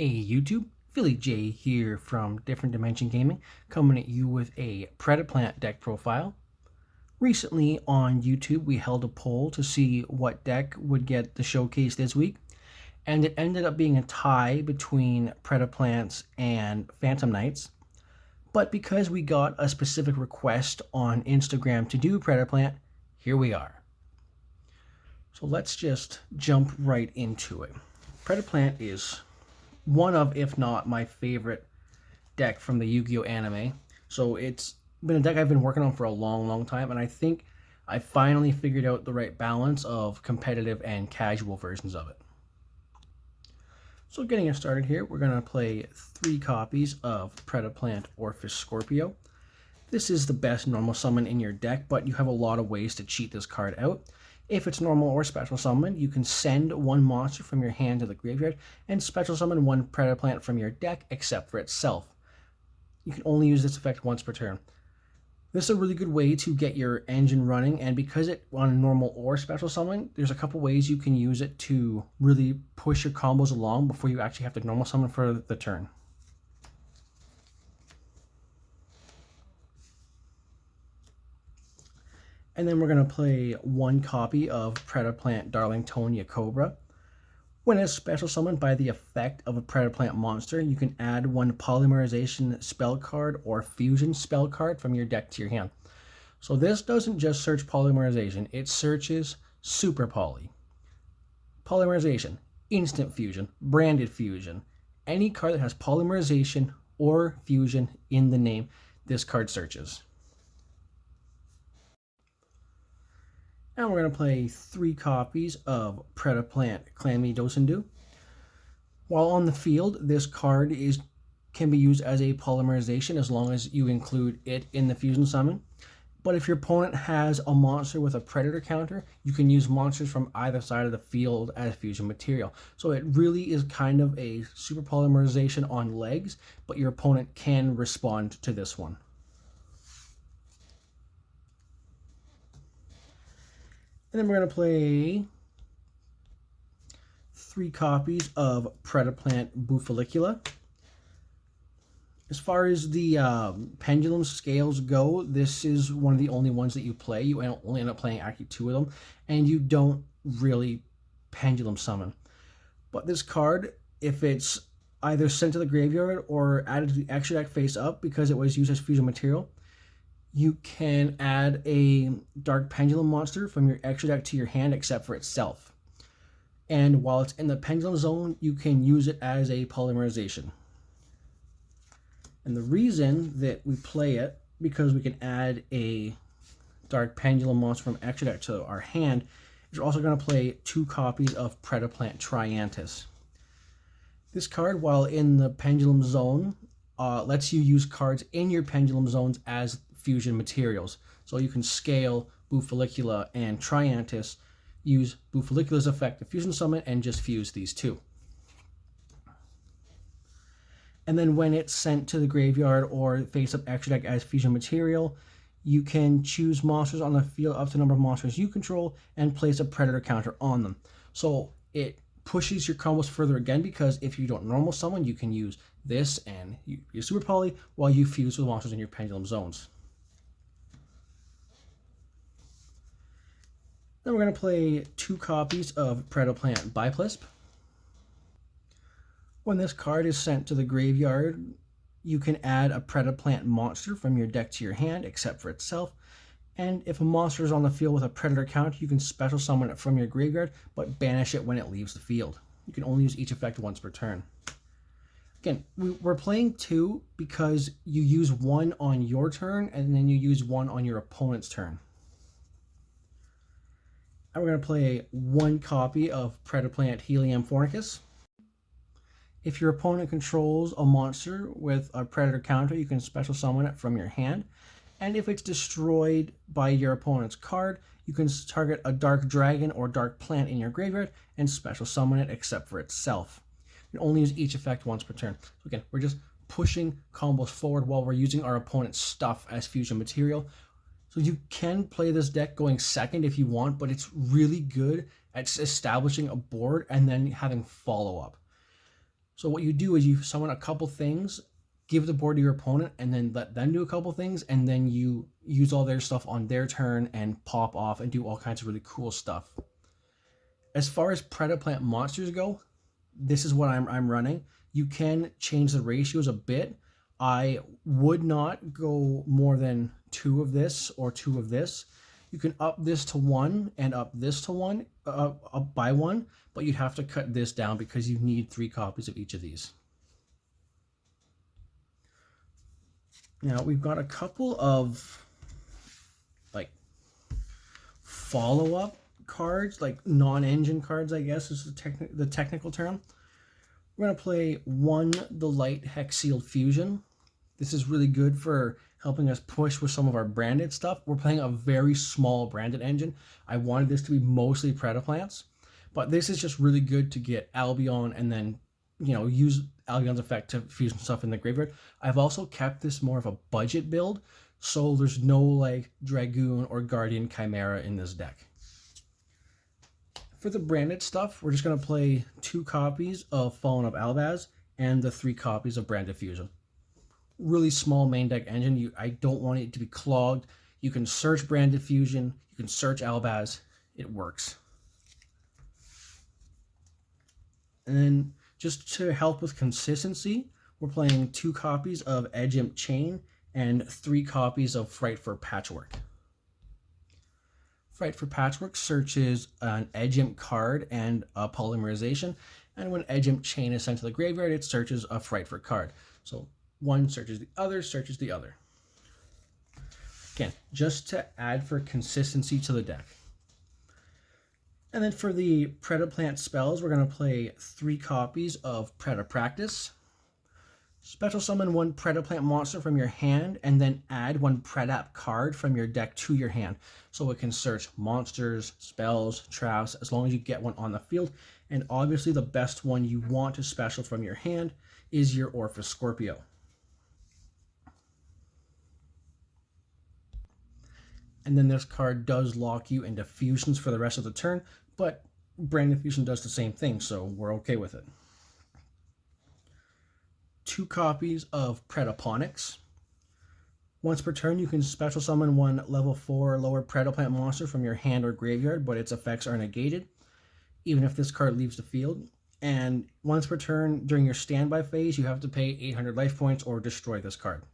Hey YouTube, Philly J here from Different Dimension Gaming, coming at you with a Predaplant deck profile. Recently on YouTube we held a poll to see what deck would get the showcase this week, and it ended up being a tie between Predaplants and Phantom Knights. But because we got a specific request on Instagram to do Predaplant, here we are. So let's just jump right into it. Predaplant is one of, if not my favorite deck from the Yu-Gi-Oh anime. So it's been a deck I've been working on for a long time, and I think I finally figured out the right balance of competitive and casual versions of it. So getting us started here, we're going to play 3 copies of Predaplant Orpheus Scorpio. This is the best normal summon in your deck, but you have a lot of ways to cheat this card out. If it's normal or special summon, you can send one monster from your hand to the graveyard and special summon one Predaplant from your deck except for itself. You can only use this effect once per turn. This is a really good way to get your engine running, and because it on normal or special summon, there's a couple ways you can use it to really push your combos along before you actually have to normal summon for the turn. And then we're going to play 1 copy of Predaplant Darlingtonia Cobra. When it's special summoned by the effect of a Predaplant monster, you can add 1 Polymerization spell card or Fusion spell card from your deck to your hand. So this doesn't just search Polymerization, it searches Super Poly. Polymerization, Instant Fusion, Branded Fusion. Any card that has Polymerization or Fusion in the name, this card searches. And we're going to play 3 copies of Predaplant Clammy Dosendu. While on the field, this card can be used as a Polymerization as long as you include it in the Fusion Summon. But if your opponent has a monster with a Predator counter, you can use monsters from either side of the field as Fusion material. So it really is kind of a Super Polymerization on legs, but your opponent can respond to this one. And then we're going to play 3 copies of Predaplant Bufalicula. As far as the pendulum scales go, this is one of the only ones that you play. You only end up playing actually 2 of them, and you don't really pendulum summon. But this card, if it's either sent to the graveyard or added to the extra deck face up because it was used as fusion material, you can add a Dark Pendulum monster from your extra deck to your hand except for itself. And while it's in the Pendulum zone, you can use it as a Polymerization. And the reason that we play it, because we can add a Dark Pendulum monster from extra deck to our hand, is we're also going to play 2 copies of Predaplant Triantis. This card, while in the Pendulum zone, lets you use cards in your Pendulum zones as fusion materials. So you can scale Bufalicula and Triantis, use Bufalicula's effect to fusion summon, and just fuse these 2. And then when it's sent to the graveyard or face up extra deck as fusion material, you can choose monsters on the field up to the number of monsters you control and place a Predator counter on them. So it pushes your combos further again, because if you don't normal summon, you can use this and your Super Poly while you fuse with monsters in your Pendulum zones. Then we're going to play 2 copies of Predaplant Biplisp. When this card is sent to the graveyard, you can add a Predaplant monster from your deck to your hand except for itself. And if a monster is on the field with a Predator counter, you can special summon it from your graveyard, but banish it when it leaves the field. You can only use each effect once per turn. Again, we're playing 2 because you use 1 on your turn, and then you use 1 on your opponent's turn. And we're going to play 1 copy of Predaplant Helium Fornicus. If your opponent controls a monster with a Predator counter, you can special summon it from your hand. And if it's destroyed by your opponent's card, you can target a Dark Dragon or Dark Plant in your graveyard and special summon it except for itself. You can only use each effect once per turn. So again, we're just pushing combos forward while we're using our opponent's stuff as fusion material. So you can play this deck going second if you want, but it's really good at establishing a board and then having follow-up. So what you do is you summon a couple things, give the board to your opponent, and then let them do a couple things, and then you use all their stuff on their turn and pop off and do all kinds of really cool stuff. As far as Predaplant monsters go, this is what I'm running. You can change the ratios a bit. I would not go more than 2 of this or 2 of this. You can up this to 1 and up this to 1, up by 1, but you'd have to cut this down because you need 3 copies of each of these. Now we've got a couple of like follow-up cards, like non-engine cards, I guess is the technical term. We're going to play 1 the Light Hex Sealed Fusion. This is really good for helping us push with some of our branded stuff. We're playing a very small branded engine. I wanted this to be mostly Predaplants, but this is just really good to get Albion and then, you know, use Albion's effect to fusion stuff in the graveyard. I've also kept this more of a budget build, so there's no like Dragoon or Guardian Chimera in this deck. For the branded stuff, we're just going to play 2 copies of Fallen of Albaz and the 3 copies of Branded Fusion. Really small main deck engine. I don't want it to be clogged. You can search Branded Fusion. You can search Albaz. It works. And then just to help with consistency, we're playing 2 copies of Edge Imp Chain and 3 copies of Fright for Patchwork. Fright for Patchwork searches an Edge Imp card and a Polymerization, and when Edge Imp Chain is sent to the graveyard, it searches a Fright for card. So one searches the other, searches the other. Again, just to add for consistency to the deck. And then for the Predaplant spells, we're going to play 3 copies of Predapractice. Special summon 1 Predaplant monster from your hand, and then add 1 Predap card from your deck to your hand. So it can search monsters, spells, traps, as long as you get one on the field. And obviously the best one you want to special from your hand is your Orphis Scorpio. And then this card does lock you into fusions for the rest of the turn, but Branded Fusion does the same thing, so we're okay with it. 2 copies of Predaponics. Once per turn, you can special summon 1 level 4 or lower Predaplant monster from your hand or graveyard, but its effects are negated, even if this card leaves the field. And once per turn, during your standby phase, you have to pay 800 life points or destroy this card.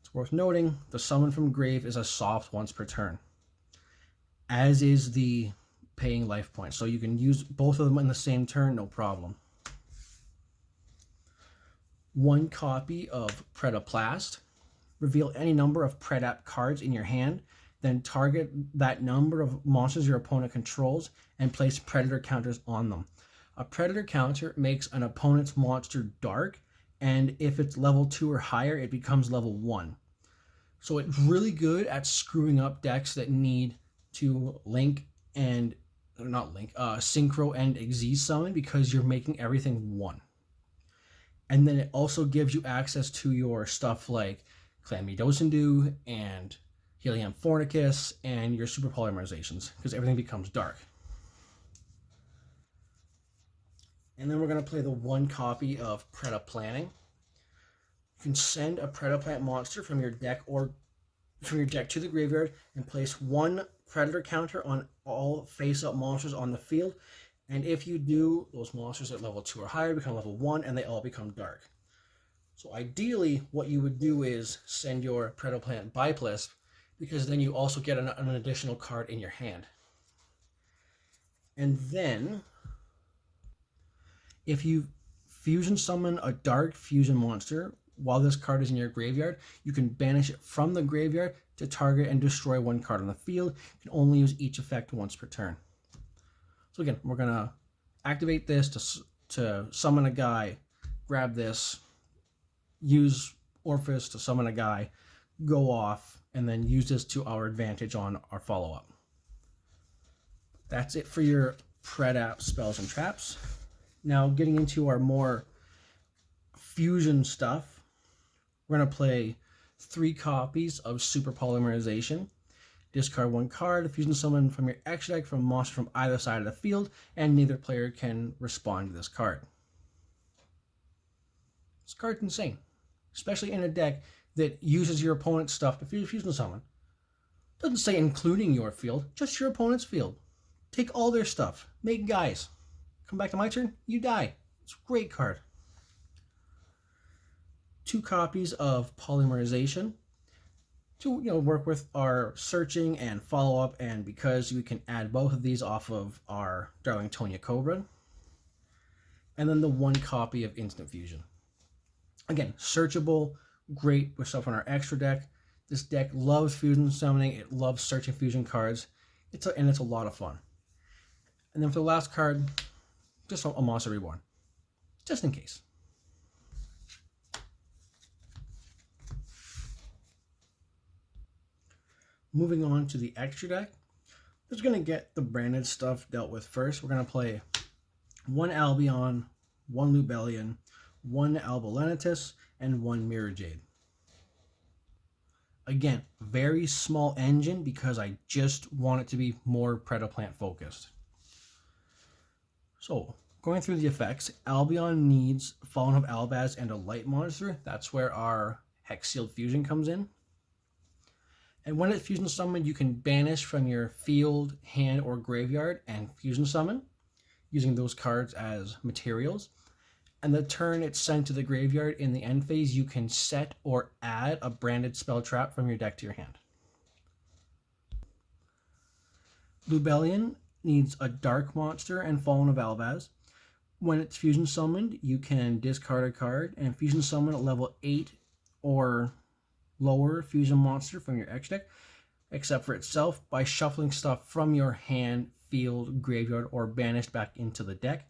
It's worth noting, the summon from grave is a soft once per turn, as is the paying life points. So you can use both of them in the same turn, no problem. 1 copy of Predaplast. Reveal any number of Predap cards in your hand, then target that number of monsters your opponent controls and place Predator counters on them. A Predator counter makes an opponent's monster dark, and if it's level 2 or higher, it becomes level 1. So it's really good at screwing up decks that need to synchro and Xyz summon, because you're making everything 1. And then it also gives you access to your stuff like Clammy Dosendu and Helium Fornicus and your Super Polymerizations, because everything becomes dark. And then we're going to play the 1 copy of Predaplanting. You can send a Predaplant monster from your deck to the graveyard and place 1 Predator counter on all face-up monsters on the field. And if you do, those monsters at level 2 or higher become level 1 and they all become dark. So ideally, what you would do is send your Predaplant Biplisp, because then you also get an additional card in your hand. And then, if you fusion summon a dark fusion monster while this card is in your graveyard, you can banish it from the graveyard to target and destroy 1 card on the field. You can only use each effect once per turn. So again, we're going to activate this to summon a guy, grab this, use Orphis to summon a guy, go off, and then use this to our advantage on our follow-up. That's it for your Predap spells and traps. Now getting into our more fusion stuff, we're going to play 3 copies of Super Polymerization. Discard 1 card, fusion summon from your extra deck from a monster from either side of the field, and neither player can respond to this card. This card's insane, especially in a deck that uses your opponent's stuff to fusion summon. Doesn't say including your field, just your opponent's field. Take all their stuff, make guys. Come back to my turn, you die. It's a great card. 2 copies of Polymerization to work with our searching and follow-up, and because we can add both of these off of our Darlingtonia Cobra. And then the 1 copy of Instant Fusion. Again, searchable, great with stuff on our extra deck. This deck loves fusion summoning, it loves searching fusion cards, and it's a lot of fun. And then for the last card, just a Monster Reborn, just in case. Moving on to the extra deck, we're just going to get the branded stuff dealt with first. We're going to play 1 Albion, 1 Lubellion, 1 Albalenitus, and 1 Mirror Jade. Again, very small engine because I just want it to be more Predaplant focused. So, going through the effects, Albion needs Fallen of Albaz and a light monster. That's where our Hex Sealed Fusion comes in. And when it's fusion summoned, you can banish from your field, hand, or graveyard and fusion summon, using those cards as materials. And the turn it's sent to the graveyard in the end phase, you can set or add a branded spell trap from your deck to your hand. Lubellion needs a dark monster and Fallen of Albaz. When it's fusion summoned, you can discard a card and fusion summon a level 8 or lower fusion monster from your extra deck, except for itself, by shuffling stuff from your hand, field, graveyard, or banished back into the deck.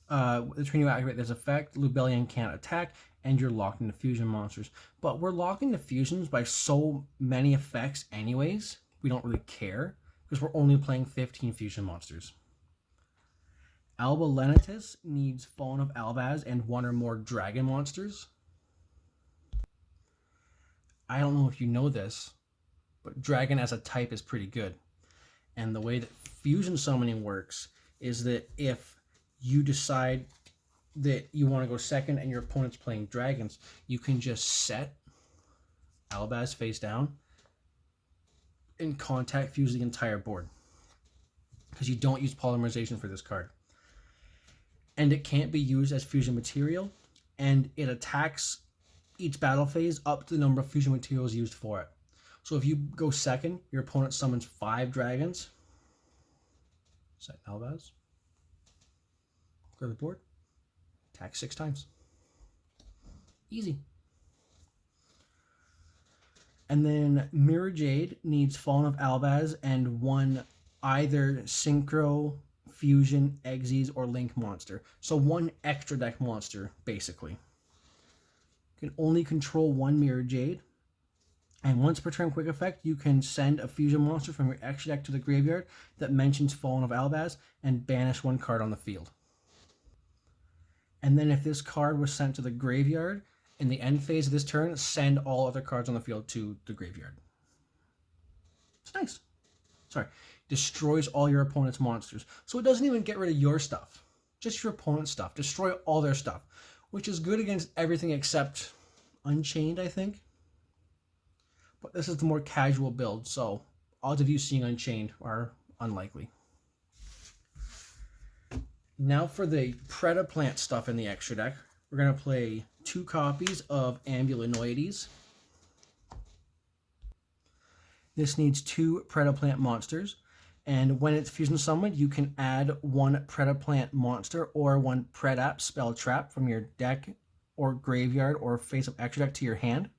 The turn you activate this effect, Lubellion can't attack, and you're locked into fusion monsters. But we're locked into fusions by so many effects anyways, we don't really care, because we're only playing 15 fusion monsters. Albalenitus needs Fallen of Albaz and 1 or more dragon monsters. I don't know if you know this, but dragon as a type is pretty good. And the way that fusion summoning works is that if you decide that you want to go second and your opponent's playing dragons, you can just set Albaz face down and contact fuse the entire board, because you don't use Polymerization for this card. And it can't be used as fusion material, and it attacks each battle phase up to the number of fusion materials used for it. So if you go second, your opponent summons 5 dragons. Set Albaz. Clear the board. Attack 6 times. Easy. And then Mirror Jade needs Fallen of Albaz and 1 either Synchro, Fusion, Exes, or Link monster. So 1 extra deck monster, basically. You can only control 1 Mirror Jade. And once per turn quick effect, you can send a fusion monster from your extra deck to the graveyard that mentions Fallen of Albaz and banish 1 card on the field. And then if this card was sent to the graveyard, in the end phase of this turn, send all other cards on the field to the graveyard. It's nice. Sorry. Destroys all your opponent's monsters. So it doesn't even get rid of your stuff. Just your opponent's stuff. Destroy all their stuff. Which is good against everything except Unchained, I think. But this is the more casual build, so odds of you seeing Unchained are unlikely. Now for the Predaplant stuff in the extra deck. We're going to play 2 copies of Ambulinoides. This needs 2 Predaplant monsters. And when it's fusion summoned, you can add 1 Predaplant monster or 1 Predap spell trap from your deck or graveyard or face of extra deck to your hand.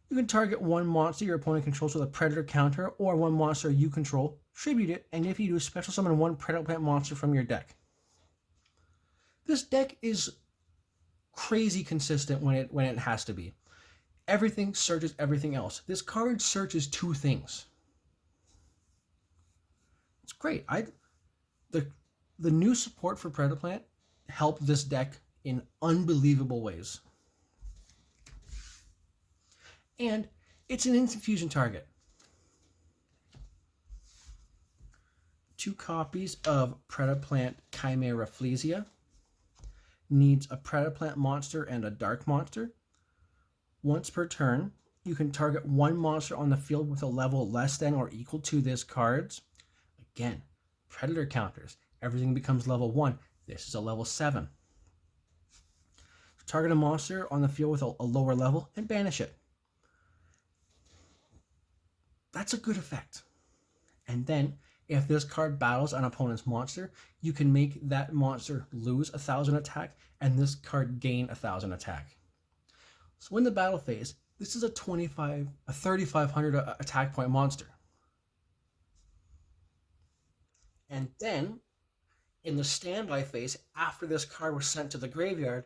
You can target 1 monster your opponent controls with a Predator counter, or 1 monster you control, tribute it, and if you do, special summon 1 Predaplant monster from your deck. This deck is crazy consistent when it has to be. Everything searches everything else. This card searches 2 things. It's great. The new support for Predaplant helped this deck in unbelievable ways. And it's an instant fusion target. 2 copies of Predaplant Chimera Flesia. needs a Predaplant monster and a dark monster. Once per turn, you can target one monster on the field with a level less than or equal to this card's. Again, predator counters. Everything becomes level 1. This is a level 7. Target a monster on the field with a lower level and banish it. That's a good effect. And then, if this card battles an opponent's monster, you can make that monster lose 1,000 attack and this card gain 1,000 attack. So in the battle phase, this is a 3,500 attack point monster. And then, in the standby phase, after this card was sent to the graveyard,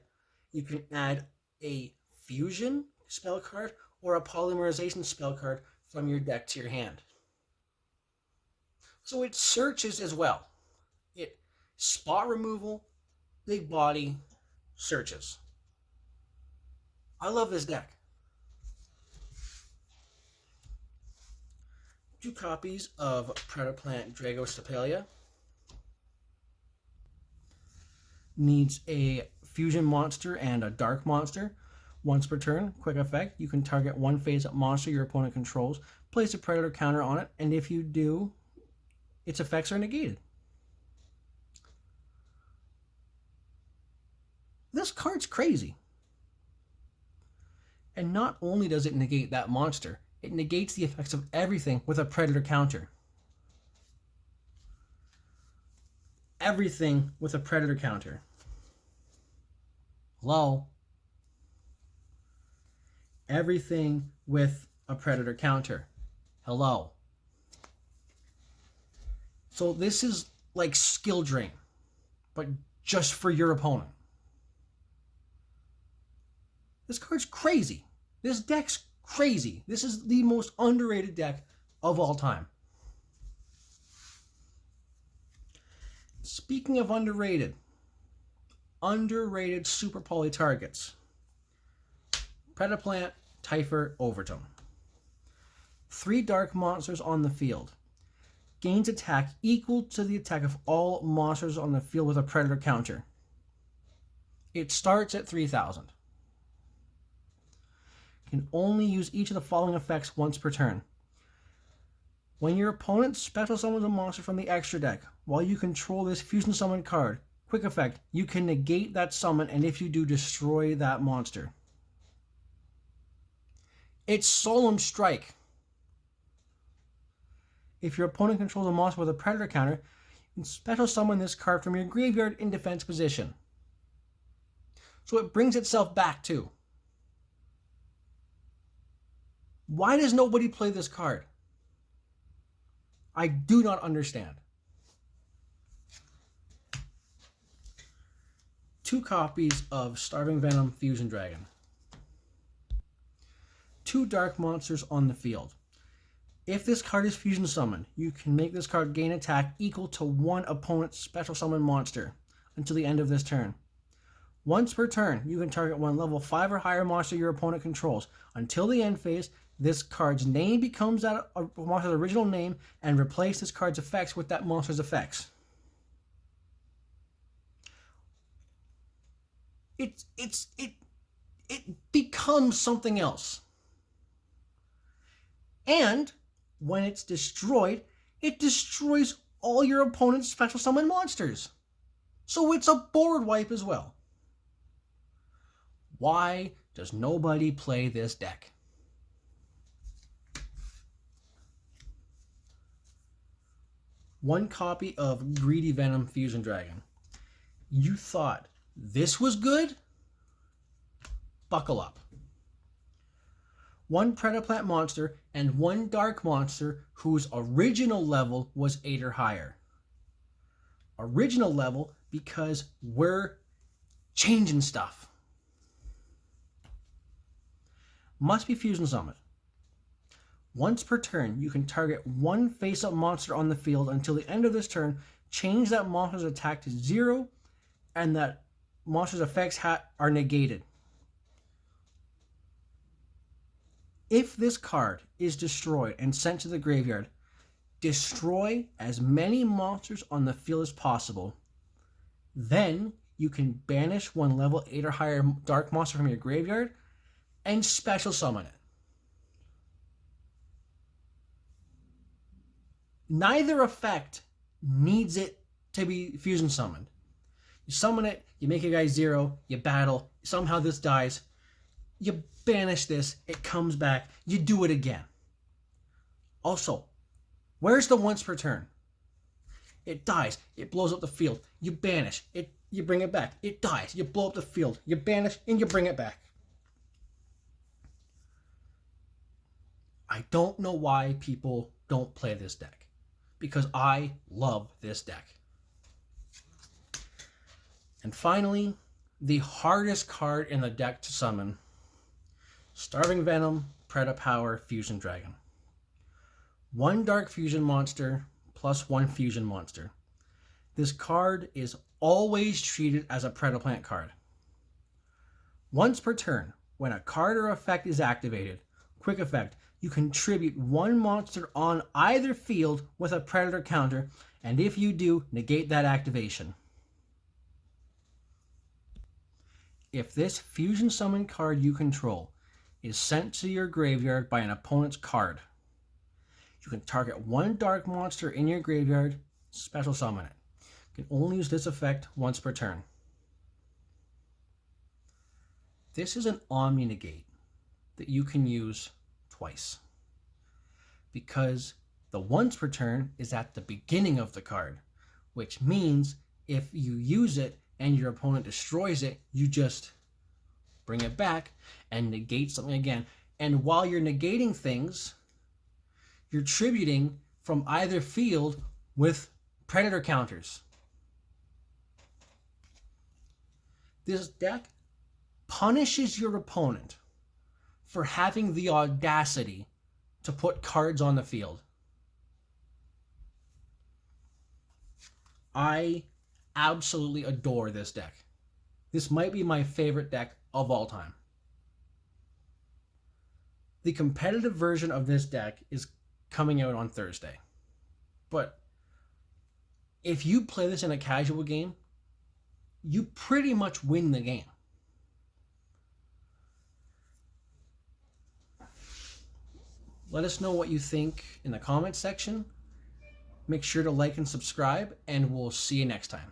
you can add a fusion spell card or a polymerization spell card from your deck to your hand. So it searches as well. It spot removal, big body, searches. I love this deck. 2 copies of Predaplant Dragon. Needs a fusion monster and a dark monster. Once per turn, quick effect, you can target one face-up monster your opponent controls, place a predator counter on it, and if you do, its effects are negated. This card's crazy. And not only does it negate that monster, it negates the effects of everything with a predator counter. Everything with a predator counter. Hello? Everything with a predator counter. Hello? So this is like skill drain, but just for your opponent. This card's crazy. This deck's crazy. This is the most underrated deck of all time. Speaking of underrated super poly targets. Predaplant, Typhor, Overtone. 3 dark monsters on the field. Gains attack equal to the attack of all monsters on the field with a predator counter. It starts at 3,000. Can only use each of the following effects once per turn. When your opponent special summons a monster from the extra deck, while you control this fusion summon card, quick effect, you can negate that summon, and if you do, destroy that monster. It's Solemn Strike. If your opponent controls a monster with a predator counter, you can special summon this card from your graveyard in defense position. So it brings itself back too. Why does nobody play this card? I do not understand. 2 copies of Starving Venom Fusion Dragon. 2 dark monsters on the field. If this card is fusion summoned, you can make this card gain attack equal to one opponent's special summon monster until the end of this turn. Once per turn, you can target one level 5 or higher monster your opponent controls. Until the end phase, this card's name becomes that monster's original name and replace this card's effects with that monster's effects. It becomes something else. And when it's destroyed, it destroys all your opponent's special summon monsters. So it's a board wipe as well. Why does nobody play this deck? One copy of Greedy Venom Fusion Dragon. You thought this was good? Buckle up. 1 Predaplant monster and 1 dark monster whose original level was 8 or higher. Original level because we're changing stuff. Must be fusion summoned. Once per turn, you can target one face-up monster on the field until the end of this turn, change that monster's attack to 0, and that monster's effects are negated. If this card is destroyed and sent to the graveyard, destroy as many monsters on the field as possible. Then you can banish one level 8 or higher dark monster from your graveyard and special summon it. Neither effect needs it to be fusion summoned. You summon it, you make a guy 0, you battle, somehow this dies, you banish this, it comes back, you do it again. Also, where's the once per turn? It dies, it blows up the field, you banish, you bring it back, it dies, you blow up the field, you banish, and you bring it back. I don't know why people don't play this deck, because I love this deck. And finally, the hardest card in the deck to summon, Starving Venom Fusion Dragon. 1 dark fusion monster plus 1 fusion monster. This card is always treated as a Predaplant card. Once per turn, when a card or effect is activated, quick effect, you contribute 1 monster on either field with a Predator counter, and if you do, negate that activation. If this fusion summon card you control is sent to your graveyard by an opponent's card, you can target 1 dark monster in your graveyard, special summon it. You can only use this effect once per turn. This is an Omni negate that you can use twice, because the once per turn is at the beginning of the card, which means if you use it and your opponent destroys it, you just bring it back and negate something again. And while you're negating things, you're tributing from either field with Predator counters. This deck punishes your opponent for having the audacity to put cards on the field. I absolutely adore this deck. This might be my favorite deck of all time. The competitive version of this deck is coming out on Thursday. But if you play this in a casual game, you pretty much win the game. Let us know what you think in the comments section. Make sure to like and subscribe, and we'll see you next time.